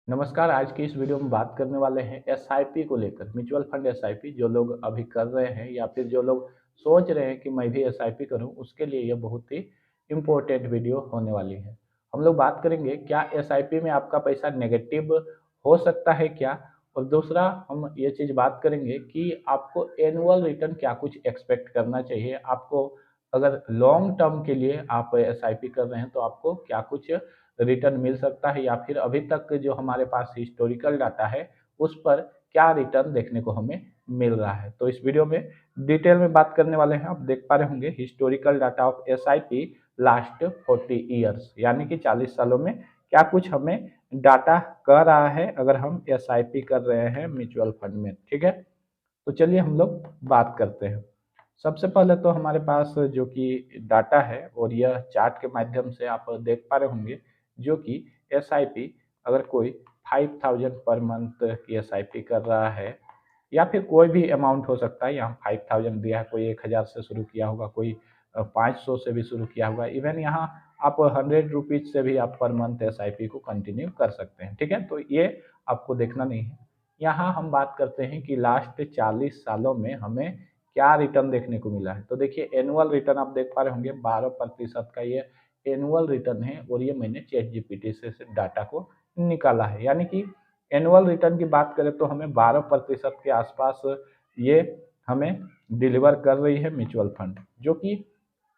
नमस्कार। आज की इस वीडियो में बात करने वाले हैं एसआईपी को लेकर। म्यूचुअल फंड एसआईपी जो लोग अभी कर रहे हैं या फिर जो लोग सोच रहे हैं कि मैं भी एसआईपी करूं, उसके लिए ये बहुत ही इम्पोर्टेंट वीडियो होने वाली है। हम लोग बात करेंगे क्या एसआईपी में आपका पैसा नेगेटिव हो सकता है क्या, और दूसरा हम ये चीज़ बात करेंगे कि आपको एनुअल रिटर्न क्या कुछ एक्सपेक्ट करना चाहिए। आपको अगर लॉन्ग टर्म के लिए आप एसआईपी कर रहे हैं तो आपको क्या कुछ रिटर्न मिल सकता है, या फिर अभी तक जो हमारे पास हिस्टोरिकल डाटा है उस पर क्या रिटर्न देखने को हमें मिल रहा है। तो इस वीडियो में डिटेल में बात करने वाले हैं। आप देख पा रहे होंगे historical data of SIP last 40 years, यानी कि 40 सालों में क्या कुछ हमें डाटा कह रहा है अगर हम एसआईपी कर रहे हैं म्यूचुअल फंड में। ठीक है, तो चलिए हम लोग बात करते हैं। सबसे पहले तो हमारे पास जो कि डाटा है, और यह चार्ट के माध्यम से आप देख पा रहे होंगे, जो कि एसआईपी अगर कोई 5000 पर मंथ की एसआईपी कर रहा है, या फिर कोई भी अमाउंट हो सकता है। यहाँ 5000 दिया है, कोई 1000 से शुरू किया होगा, कोई 500 से भी शुरू किया होगा। इवन यहाँ आप 100 रुपीज से भी आप पर मंथ एसआईपी को कंटिन्यू कर सकते हैं। ठीक है, तो ये आपको देखना नहीं है। यहाँ हम बात करते हैं कि लास्ट 40 सालों में हमें क्या रिटर्न देखने को मिला है। तो देखिए एनुअल रिटर्न आप देख पा रहे होंगे 12% का ये एनुअल रिटर्न है, और ये मैंने चैट जीपीटी से डाटा को निकाला है। यानी कि एनुअल रिटर्न की बात करें तो हमें 12% के आसपास ये हमें डिलीवर कर रही है म्यूचुअल फंड, जो कि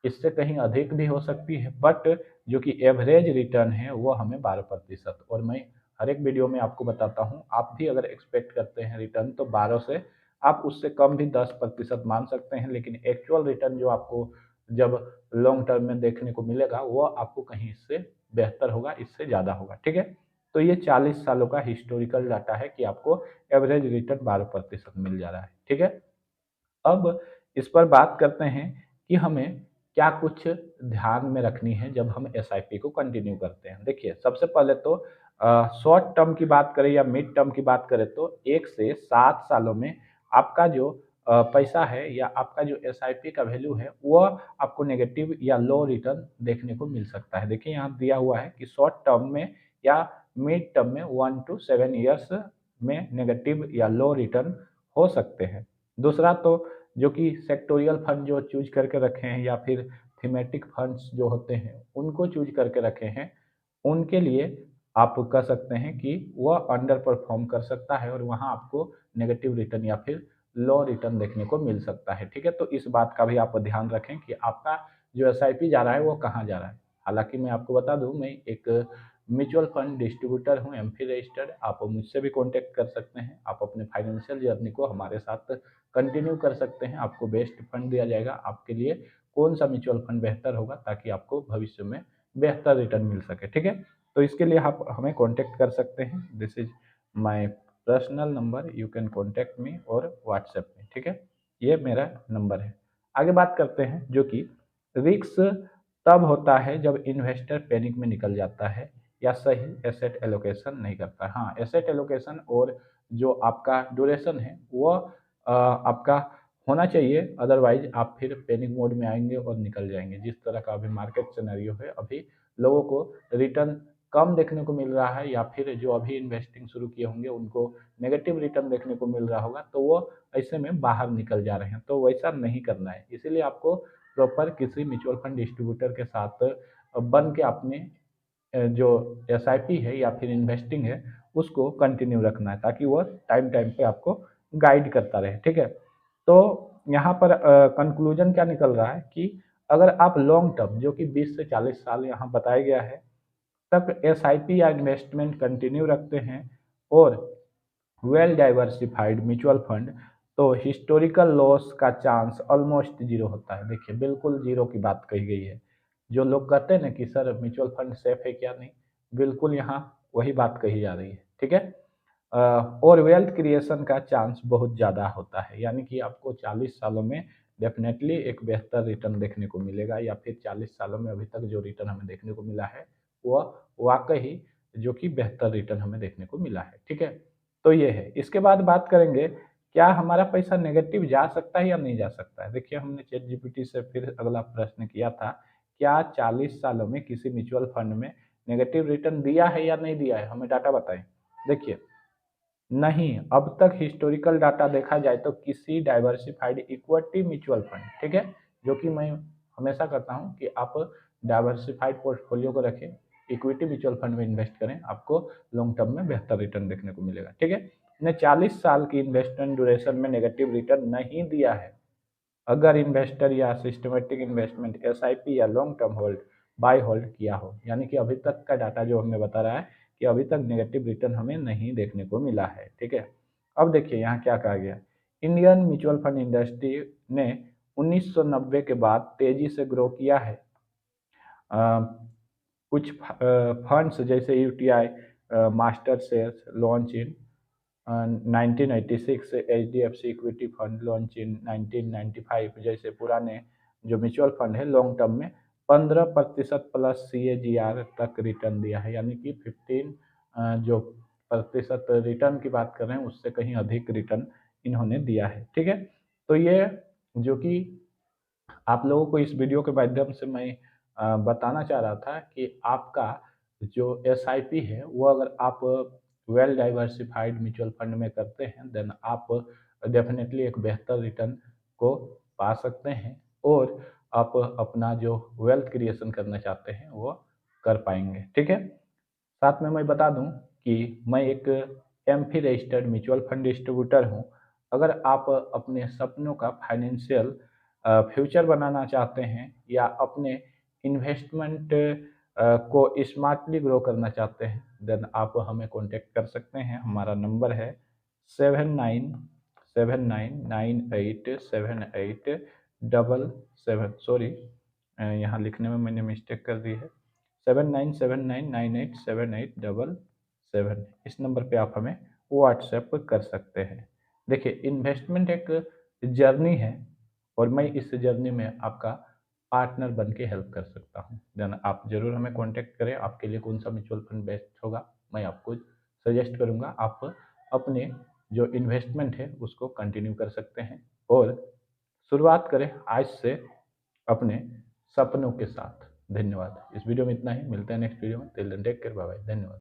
इससे कहीं अधिक भी हो सकती है, बट जो कि एवरेज रिटर्न है वो हमें 12%। और मैं हर एक वीडियो में आपको बताता हूँ, आप भी अगर एक्सपेक्ट करते हैं रिटर्न तो 12 से आप उससे कम भी 10% मान सकते हैं, लेकिन एक्चुअल रिटर्न जो आपको जब लॉन्ग टर्म में देखने को मिलेगा वो आपको कहीं इससे बेहतर होगा, इससे ज़्यादा होगा। ठीक है, तो ये 40 सालों का हिस्टोरिकल डाटा है कि आपको एवरेज रिटर्न 12% मिल जा रहा है। ठीक है, अब इस पर बात करते हैं कि हमें क्या कुछ ध्यान में रखनी है जब हम एसआईपी को कंटिन्यू करते हैं। देखिए सबसे पहले तो शॉर्ट टर्म की बात करें या मिड टर्म की बात करें तो 1 से 7 सालों में आपका जो पैसा है या आपका जो एसआईपी का वैल्यू है वो आपको नेगेटिव या लो रिटर्न देखने को मिल सकता है। देखिए यहाँ दिया हुआ है कि शॉर्ट टर्म में या मिड टर्म में 1 to 7 ईयर्स में नेगेटिव या लो रिटर्न हो सकते हैं। दूसरा तो जो कि सेक्टोरियल फंड जो चूज करके रखे हैं, या फिर थीमेटिक फंड्स जो होते हैं उनको चूज करके रखे हैं, उनके लिए आप कह सकते हैं कि वह अंडर परफॉर्म कर सकता है, और वहाँ आपको नेगेटिव रिटर्न या फिर लो रिटर्न देखने को मिल सकता है। ठीक है, तो इस बात का भी आप ध्यान रखें कि आपका जो एसआईपी जा रहा है वो कहाँ जा रहा है। हालांकि मैं आपको बता दूं, मैं एक म्यूचुअल फंड डिस्ट्रीब्यूटर हूँ, एमफी रजिस्टर्ड। आप मुझसे भी कांटेक्ट कर सकते हैं, आप अपने फाइनेंशियल जर्नी को हमारे साथ कंटिन्यू कर सकते हैं। आपको बेस्ट फंड दिया जाएगा, आपके लिए कौन सा म्यूचुअल फंड बेहतर होगा ताकि आपको भविष्य में बेहतर रिटर्न मिल सके। ठीक है, तो इसके लिए आप हमें कांटेक्ट कर सकते हैं। This is my personal number, you can contact me और व्हाट्सएप में। ठीक है, ये मेरा नंबर है। आगे बात करते हैं, जो कि रिस्क तब होता है जब इन्वेस्टर पैनिक में निकल जाता है या सही एसेट एलोकेशन नहीं करता। हाँ, एसेट एलोकेशन और जो आपका ड्यूरेशन है वो आपका होना चाहिए, अदरवाइज आप फिर पैनिक मोड में आएंगे और निकल जाएंगे। जिस तरह का अभी मार्केट सिनेरियो है, अभी लोगों को रिटर्न कम देखने को मिल रहा है, या फिर जो अभी इन्वेस्टिंग शुरू किए होंगे उनको नेगेटिव रिटर्न देखने को मिल रहा होगा, तो वो ऐसे में बाहर निकल जा रहे हैं। तो वैसा नहीं करना है, इसीलिए आपको प्रॉपर किसी म्यूचुअल फंड डिस्ट्रीब्यूटर के साथ बन के अपने जो एसआईपी है या फिर इन्वेस्टिंग है उसको कंटिन्यू रखना है, ताकि वो टाइम टाइम पे आपको गाइड करता रहे। ठीक है, तो यहाँ पर कंक्लूजन क्या निकल रहा है कि अगर आप लॉन्ग टर्म जो कि 20 से 40 साल यहाँ बताया गया है तक एसआईपी या इन्वेस्टमेंट कंटिन्यू रखते हैं, और वेल डाइवर्सिफाइड म्यूचुअल फंड, तो हिस्टोरिकल लॉस का चांस ऑलमोस्ट जीरो होता है। देखिए बिल्कुल जीरो की बात कही गई है। जो लोग कहते हैं ना कि सर म्यूचुअल फंड सेफ है क्या, नहीं, बिल्कुल यहाँ वही बात कही जा रही है। ठीक है, और वेल्थ क्रिएशन का चांस बहुत ज़्यादा होता है, यानी कि आपको 40 सालों में डेफिनेटली एक बेहतर रिटर्न देखने को मिलेगा, या फिर 40 सालों में अभी तक जो रिटर्न हमें देखने को मिला है वह वाकई जो कि बेहतर रिटर्न हमें देखने को मिला है। ठीक है, तो ये है। इसके बाद बात करेंगे क्या हमारा पैसा नेगेटिव जा सकता है या नहीं जा सकता है। देखिए हमने चैट जीपीटी से फिर अगला प्रश्न किया था, क्या 40 सालों में किसी म्यूचुअल फंड में नेगेटिव रिटर्न दिया है या नहीं दिया है, हमें डाटा बताएं। देखिए, नहीं, अब तक हिस्टोरिकल डाटा देखा जाए तो किसी डाइवर्सिफाइड इक्विटी म्यूचुअल फंड, ठीक है, जो कि मैं हमेशा करता हूं कि आप डाइवर्सिफाइड पोर्टफोलियो को रखें, इक्विटी म्यूचुअल फंड में इन्वेस्ट करें, आपको लॉन्ग टर्म में बेहतर रिटर्न देखने को मिलेगा, ठीक है। ने 40 साल की इन्वेस्टमेंट ड्यूरेशन में नेगेटिव रिटर्न नहीं दिया है। अगर इन्वेस्टर या सिस्टमेटिक इन्वेस्टमेंट एसआईपी या long term hold by hold किया हो, यानी कि अभी तक का डाटा जो हमें बता रहा है कि अभी तक नेगेटिव रिटर्न हमें नहीं देखने को मिला है, ठीक है। अब देखिए यहाँ क्या कहा गया, इंडियन म्यूचुअल फंड इंडस्ट्री ने 1990 के बाद तेजी से ग्रो किया है। कुछ फंड्स जैसे UTI master shares launch in 1986, HDFC equity fund launch in 1995 जैसे पुराने जो म्यूचुअल फंड है लॉन्ग टर्म में 15% प्लस CAGR तक रिटर्न दिया है, यानी कि 15 जो प्रतिशत रिटर्न की बात कर रहे हैं उससे कहीं अधिक रिटर्न इन्होंने दिया है, ठीक है। तो ये जो कि आप लोगों को इस वीडियो के माध्यम से मैं बताना चाह रहा था कि आपका जो एसआईपी है वो अगर आप वेल डाइवर्सिफाइड म्यूचुअल फंड में करते हैं देन आप डेफिनेटली एक बेहतर रिटर्न को पा सकते हैं और आप अपना जो वेल्थ क्रिएशन करना चाहते हैं वो कर पाएंगे, ठीक है। साथ में मैं बता दूं कि मैं एक AMFI registered mutual fund distributor हूं। अगर आप अपने सपनों का फाइनेंशियल फ्यूचर बनाना चाहते हैं या अपने इन्वेस्टमेंट को स्मार्टली ग्रो करना चाहते हैं देन आप हमें कांटेक्ट कर सकते हैं। हमारा नंबर है 7979987877, सॉरी यहाँ लिखने में मैंने मिस्टेक कर दी है, 7979987877। इस नंबर पे आप हमें व्हाट्सएप कर सकते हैं। देखिए, इन्वेस्टमेंट एक जर्नी है और मैं इस जर्नी में आपका पार्टनर बन के हेल्प कर सकता हूँ। देन आप ज़रूर हमें कांटेक्ट करें, आपके लिए कौन सा म्यूचुअल फंड बेस्ट होगा मैं आपको सजेस्ट करूँगा। आप अपने जो इन्वेस्टमेंट है उसको कंटिन्यू कर सकते हैं और शुरुआत करें आज से अपने सपनों के साथ। धन्यवाद। इस वीडियो में इतना ही, मिलते हैं नेक्स्ट वीडियो में। Till then take care, bye bye, धन्यवाद।